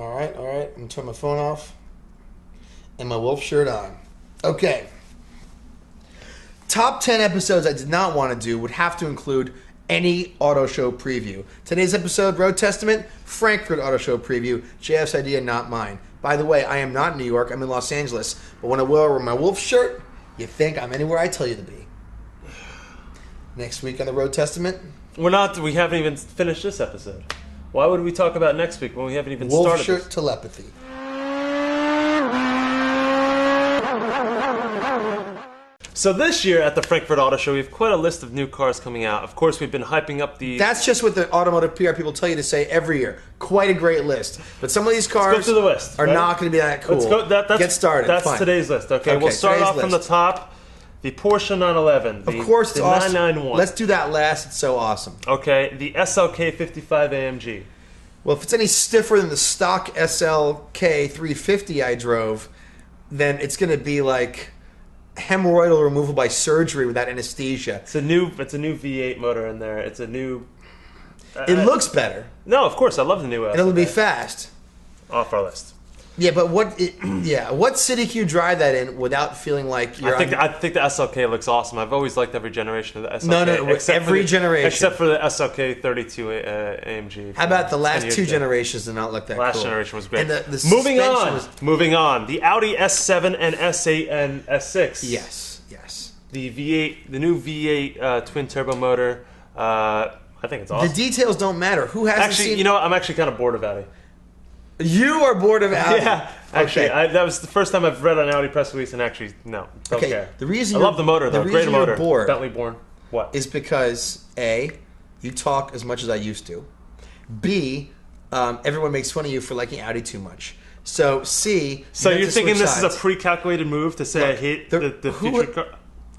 All right. I'm going to turn my phone off and my wolf shirt on. Okay. Top 10 episodes I did not want to do would have to include any auto show preview. Today's episode, Road Testament, Frankfurt Auto Show preview. JF's idea, not mine. By the way, I am not in New York. I'm in Los Angeles. But when I wear my wolf shirt, you think I'm anywhere I tell you to be. Next week on the Road Testament. We haven't even finished this episode. Why would we talk about next week when we haven't even wolf started shirt this? telepathy. So this year at the Frankfurt Auto Show, we have quite a list of new cars coming out. Of course, we've been hyping up the... That's just what the automotive PR people tell you to say every year. Quite a great list. But some of these cars Let's go through the list, are right? not going to be that cool. Let's go, Get started. That's Fine. today's list. Okay, we'll start off from the top. The Porsche 911. Of course, it's awesome. 991. Let's do that last. It's so awesome. Okay, the SLK55 AMG. Well, if it's any stiffer than the stock SLK350 I drove, then it's going to be like hemorrhoidal removal by surgery without anesthesia. It's a new V8 motor in there. It's a new... It looks better. No, of course, I love the new SLK. And it'll be fast. Off our list. Yeah, but what city can you drive that in without feeling like you're... I think the SLK looks awesome. I've always liked every generation of the SLK. No, every generation. Except for the SLK32 AMG. How about the last two generations did not look that cool? Last generation was great. And the Moving on. The Audi S7 and S8 and S6. Yes. The V8, the new V8 twin turbo motor. I think it's awesome. The details don't matter. Who hasn't seen... You know what? I'm actually kind of bored of Audi. You are bored of Audi. Yeah, actually, okay. That was the first time I've read an Audi press release, and actually, no, don't care. The reason I love the motor, though. Great motor. Bored Bentley born. What? Is because A, you talk as much as I used to. B, everyone makes fun of you for liking Audi too much. So C. So you're thinking this is a pre-calculated move to say I hate the future car?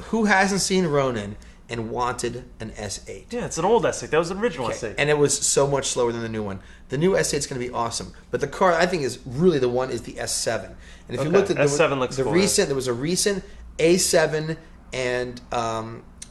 Who hasn't seen Ronin and wanted an S8? Yeah, it's an old S8. That was an original S8. And it was so much slower than the new one. The new S8 is going to be awesome. But the car I think is really the one is the S7. And if you looked at S7 looks cool, there was a recent A7 and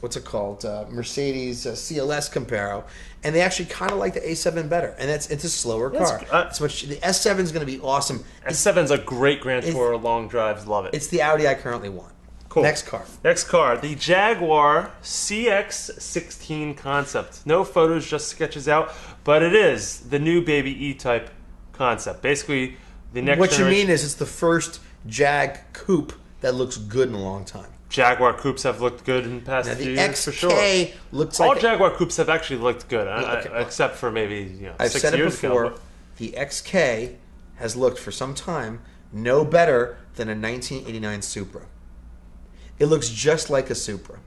what's it called? Mercedes CLS comparo, and they actually kind of like the A7 better. And it's a slower car. The S7 is going to be awesome. S7's a great Grand Tourer long drives. Love it. It's the Audi I currently want. Cool. Next car, the Jaguar CX16 Concept. No photos, just sketches out, but it is the new baby E-Type concept. Basically, the next What you mean is it's the first Jag coupe that looks good in a long time. Jaguar coupes have looked good in the past few years, for sure. Looks all like Jaguar coupes have actually looked good, except for maybe 6 years ago. I've said it before. The XK has looked for some time no better than a 1989 Supra. It looks just like a Supra.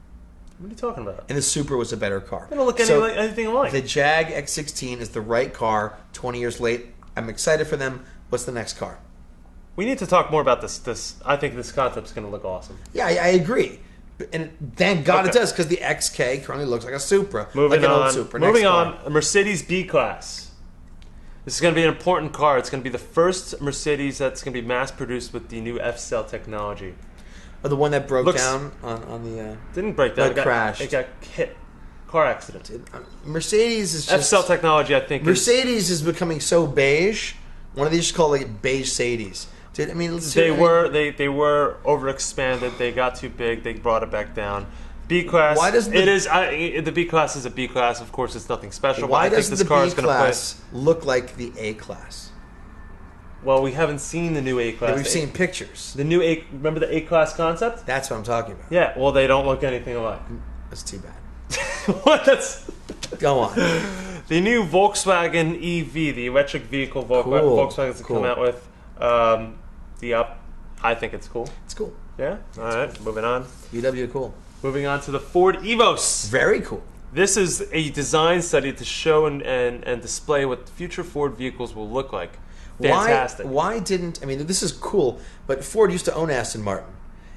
What are you talking about? And the Supra was a better car. They don't look anything alike. The Jag X16 is the right car. 20 years late. I'm excited for them. What's the next car? We need to talk more about this. I think this concept's going to look awesome. Yeah, I agree. And thank God it does, because the XK currently looks like a Supra. Moving old Supra. Moving on, a Mercedes B-Class. This is going to be an important car. It's going to be the first Mercedes that's going to be mass-produced with the new F-Cell technology. Oh, the one that broke down on the... Didn't break down. It crashed. It got hit. Car accident. Mercedes is just... F-Cell technology, I think, Mercedes is becoming so beige. One of these just called like beige Sadies. Dude, I mean... They were overexpanded. They got too big. They brought it back down. B-Class... Why does the B-Class is a B-Class. Of course, it's nothing special. Why does the B-Class look like the A-Class? Well, we haven't seen the new A-Class. Yeah, we've seen pictures. The new remember the A-Class concept? That's what I'm talking about. Yeah, well, they don't look anything alike. That's too bad. What? Go on. The new Volkswagen EV, the electric vehicle Volkswagen's come out with. I think it's cool. It's cool. Yeah? All right, moving on. VW cool. Moving on to the Ford Evos. Very cool. This is a design study to show and display what future Ford vehicles will look like. Fantastic. Why didn't... I mean, this is cool, but Ford used to own Aston Martin.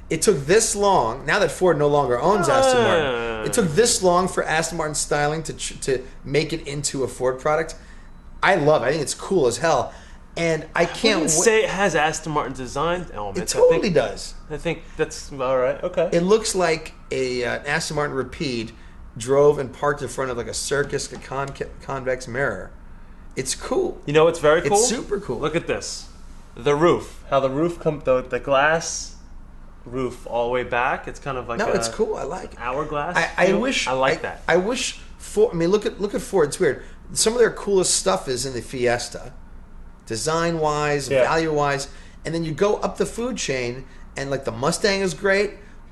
It took this long, now that Ford no longer owns Aston Martin, it took this long for Aston Martin styling to make it into a Ford product. I love it. I think it's cool as hell. And I can't say it has Aston Martin design elements. It totally does. I think that's all right. Okay. It looks like an Aston Martin Rapide drove and parked in front of like a circus convex mirror. It's cool. You know what's very cool? It's super cool. Look at this. The roof. How the roof the glass roof all the way back. It's kind of like it's cool. I like it. Hourglass. I wish I like that. I wish Ford. I mean, look at Ford. It's weird. Some of their coolest stuff is in the Fiesta, design wise, value wise, and then you go up the food chain, and like the Mustang is great,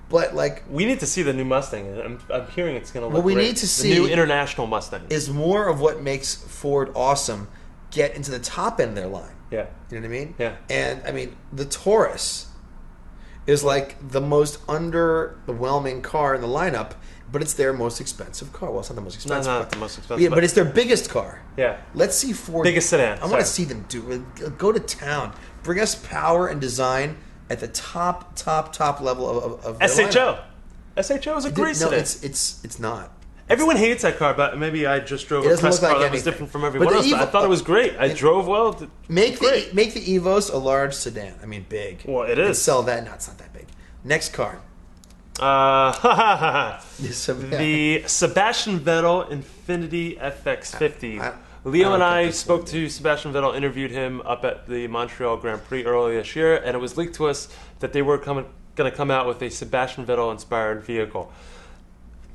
but like we need to see the new Mustang. I'm hearing it's going to look. What we great. need to see the new international Mustang is more of what makes Ford awesome. Get into the top end of their line. Yeah, you know what I mean. Yeah, and I mean the Taurus is like the most underwhelming car in the lineup. But it's their most expensive car. Well, it's not the most expensive. Not the most expensive. Yeah, but it's their biggest car. Yeah. Let's see Ford. Biggest sedan. I want to see them go to town. Bring us power and design at the top level of their SHO. lineup. SHO is a great sedan. No, it's not. Everyone hates that car, but maybe I just drove It a doesn't press look car like that was anything. different from everyone else. But I thought it was great. I drove well. Make the Evos a large sedan. I mean, big. Well, it And is. sell that. No, it's not that big. Next car. The Sebastien Vettel Infinity FX50. Leo and I spoke to Sebastien Vettel, interviewed him up at the Montreal Grand Prix earlier this year, and it was leaked to us that they were going to come out with a Sebastien Vettel-inspired vehicle.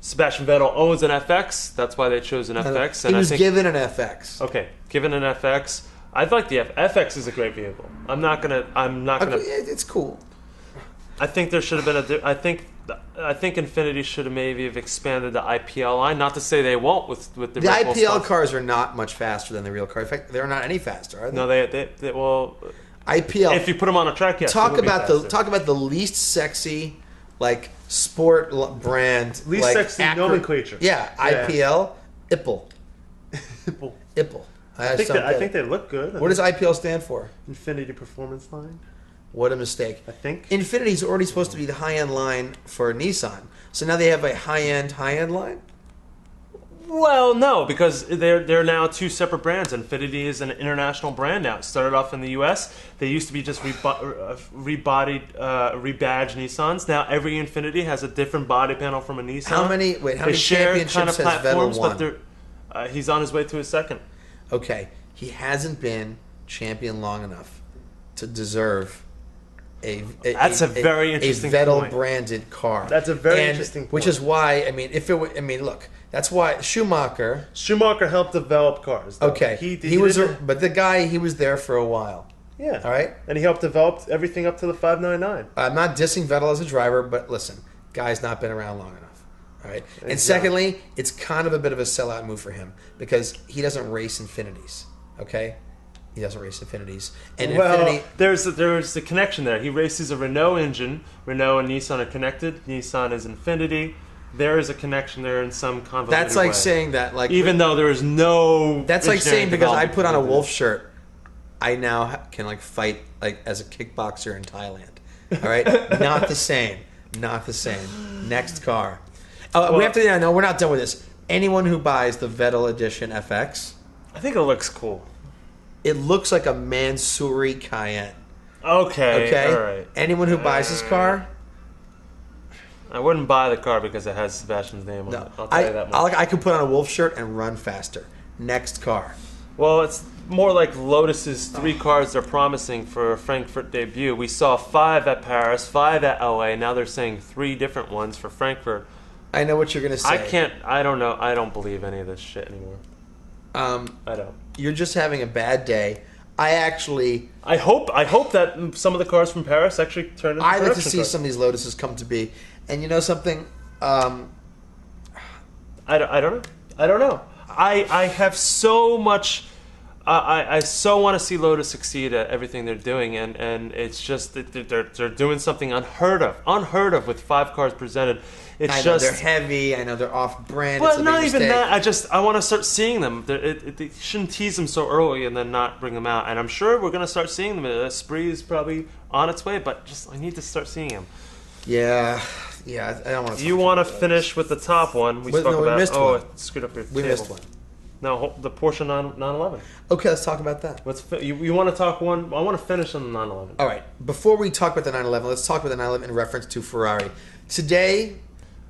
Sebastien Vettel owns an FX. That's why they chose an FX. He was given an FX. Okay, given an FX. I'd like the FX is a great vehicle. I'm not gonna. It's cool. I think there should have been I think Infinity should have maybe have expanded the IPL line. Not to say they won't with the IPL stuff. cars are not much faster than the real car. In fact, they're not any faster, are they? No, they well. IPL. If you put them on a track, yes. Talk about the least sexy, like sport brand, least like sexy nomenclature. Yeah, IPL, Ippel. Ippel. I think they look good. What does IPL stand for? Infinity Performance Line. What a mistake. I think Infinity's already supposed to be the high-end line for Nissan. So now they have a high-end line? Well, no, because they're now two separate brands. Infinity is an international brand now. It started off in the U.S. They used to be just rebadged Nissans. Now every Infinity has a different body panel from a Nissan. How many championships has Vettel won? But he's on his way to his second. Okay, he hasn't been champion long enough to deserve a very interesting Vettel point. branded car. That's a very interesting point. Which is why look, that's why Schumacher helped develop cars. Though. Okay, he was there for a while. Yeah. All right, and he helped develop everything up to the 599. I'm not dissing Vettel as a driver, but listen, guy's not been around long enough. All right, exactly. And secondly, it's kind of a bit of a sellout move for him because he doesn't race Infinities. Okay. He doesn't race Infinities. And Infinity, there's the connection there. He races a Renault engine. Renault and Nissan are connected. Nissan is Infinity. There is a connection there in some convoluted That's like way. saying that, like, even though there is no. That's like saying because I put on a wolf shirt, I now can like fight like as a kickboxer in Thailand. All right, not the same. Not the same. Next car. We have to. No, we're not done with this. Anyone who buys the Vettel Edition FX, I think it looks cool. It looks like a Mansouri Cayenne. Okay. All right. Anyone who buys this car, I wouldn't buy the car because it has Sebastian's name on it. I'll tell you that much. I could put on a wolf shirt and run faster. Next car. Well, it's more like Lotus's 3 cars they're promising for a Frankfurt debut. We saw 5 at Paris, 5 at LA. Now they're saying 3 different ones for Frankfurt. I know what you're going to say. I don't know. I don't believe any of this shit anymore. I don't. You're just having a bad day. I hope that some of the cars from Paris actually turn into I'd like to production see cars. some of these Lotuses come to be. And you know something? I don't know. I have so much. I so want to see Lotus succeed at everything they're doing, and it's just that they're doing something unheard of with 5 cars presented. I know they're heavy. I know they're off-brand. But not even that. I want to start seeing them. They shouldn't tease them so early and then not bring them out. And I'm sure we're going to start seeing them. Esprit is probably on its way, but I need to start seeing them. Yeah. I don't want to. You want to finish with the top one? We missed one. I screwed up your We table. missed one. No, the Porsche 911. Okay, let's talk about that. You want to talk one? I want to finish on the 911. All right. Before we talk about the 911, let's talk about the 911 in reference to Ferrari. Today,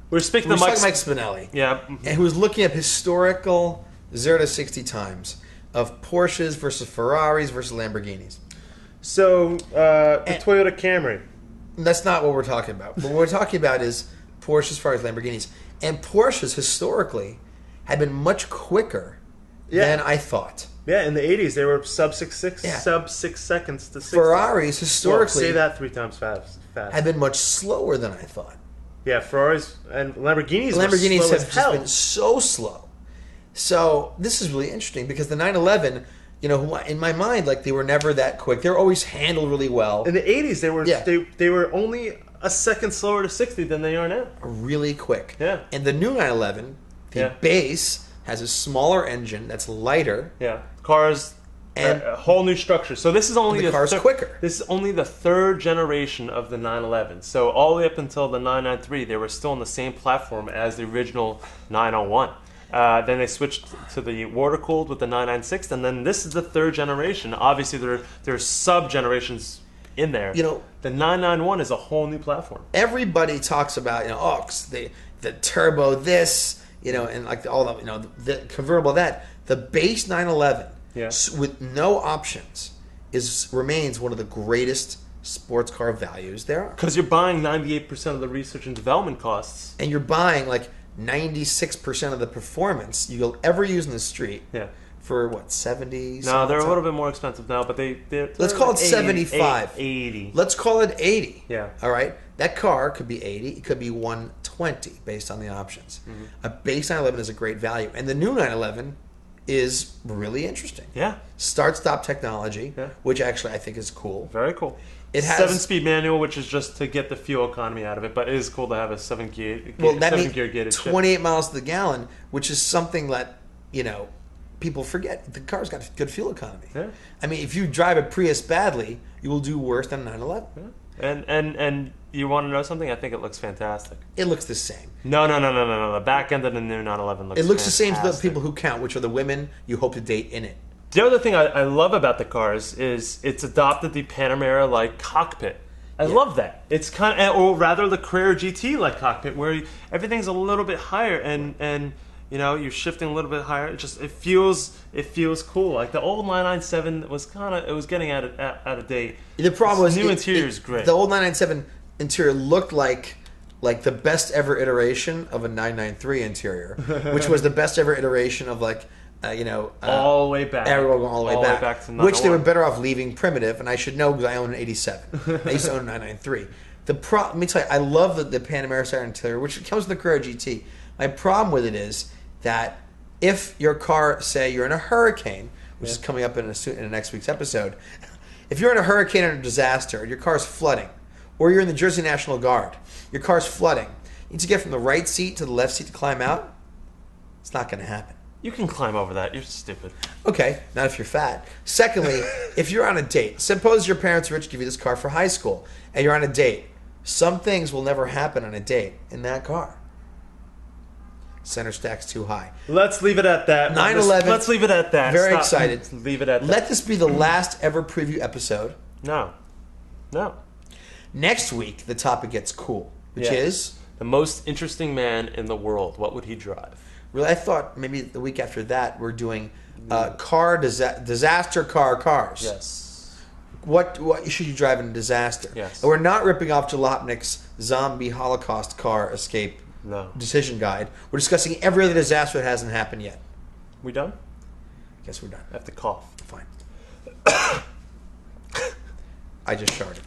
we're speaking to Mike Spinelli. Yeah. And who was looking at historical 0 to 60 times. of Porsches versus Ferraris versus Lamborghinis. So, the Toyota Camry. That's not what we're talking about. What we're talking about is Porsches, Ferraris, Lamborghinis. And Porsches, historically, had been much quicker than I thought. Yeah, in the 80s, they were sub 6 seconds to 60. Ferraris, historically... say that 3 times fast. Had been much slower than I thought. Yeah, Ferraris and Lamborghinis have just been so slow. So this is really interesting because the 911, in my mind, like they were never that quick. They were always handled really well. In the 80s, they were only a second slower to 60 than they are now. Really quick. Yeah. And the new 911, the base has a smaller engine that's lighter. Yeah. Cars and a whole new structure. So this is only the car's quicker. This is only the third generation of the 911. So all the way up until the 993, they were still on the same platform as the original 901. Then they switched to the water cooled with the 996, and then this is the third generation. Obviously, there are sub generations in there. The 991 is a whole new platform. Everybody talks about the turbo this, and like all the convertible that. The base 911 with no options remains one of the greatest sports car values there are. Because you're buying 98% of the research and development costs, and you're buying like 96% of the performance you'll ever use in the street. Yeah. For what, 70? No, they're a little bit more expensive now, but let's call it 75. 80. Let's call it 80. Yeah. All right. That car could be 80. It could be 120 based on the options. Mm-hmm. A base 911 is a great value, and the new 911 is really interesting. Yeah. Start-stop technology, which actually I think is cool. Very cool. It has 7-speed manual, which is just to get the fuel economy out of it, but it is cool to have a 7-gear. Well, that means gated 28 miles to the gallon, which is something that people forget. The car's got good fuel economy. Yeah. I mean, if you drive a Prius badly, you will do worse than a 911. Yeah. And you want to know something? I think it looks fantastic. It looks the same. No. The back end of the new 911 looks. It looks fantastic. the same to the people who count, which are the women you hope to date in it. The other thing I love about the cars is it's adopted the Panamera-like cockpit. I love that. It's or rather the Carrera GT-like cockpit, where everything's a little bit higher and you're shifting a little bit higher. It feels cool. Like the old 997 was getting out of date. The problem was new interior is great. The old 997 interior looked like the best ever iteration of a 993 interior, which was the best ever iteration of all the way back. Everyone going all the way back to which they were better off leaving primitive, and I should know because I own an 87. I used to own a 993. Let me tell you, I love the Panamera style interior, which comes with the Carrera GT. My problem with it is that if your car, say you're in a hurricane, which is coming up in the next week's episode, if you're in a hurricane or a disaster, and your car's flooding, or you're in the Jersey National Guard, your car's flooding, you need to get from the right seat to the left seat to climb out, it's not going to happen. You can climb over that. You're stupid. Okay, not if you're fat. Secondly, if you're on a date, suppose your parents are rich, give you this car for high school, and you're on a date. Some things will never happen on a date in that car. Center stack's too high. Let's leave it at that. 911. Let's leave it at that. Very excited. Leave it at that. Let this be the last ever preview episode. No. Next week, the topic gets cool, which is the most interesting man in the world. What would he drive? Really, I thought maybe the week after that we're doing disaster cars. Yes. What should you drive in a disaster? Yes. And we're not ripping off Jalopnik's zombie Holocaust car escape decision guide. We're discussing every other disaster that hasn't happened yet. We done? Guess we're done. I have to cough. Fine. I just sharted.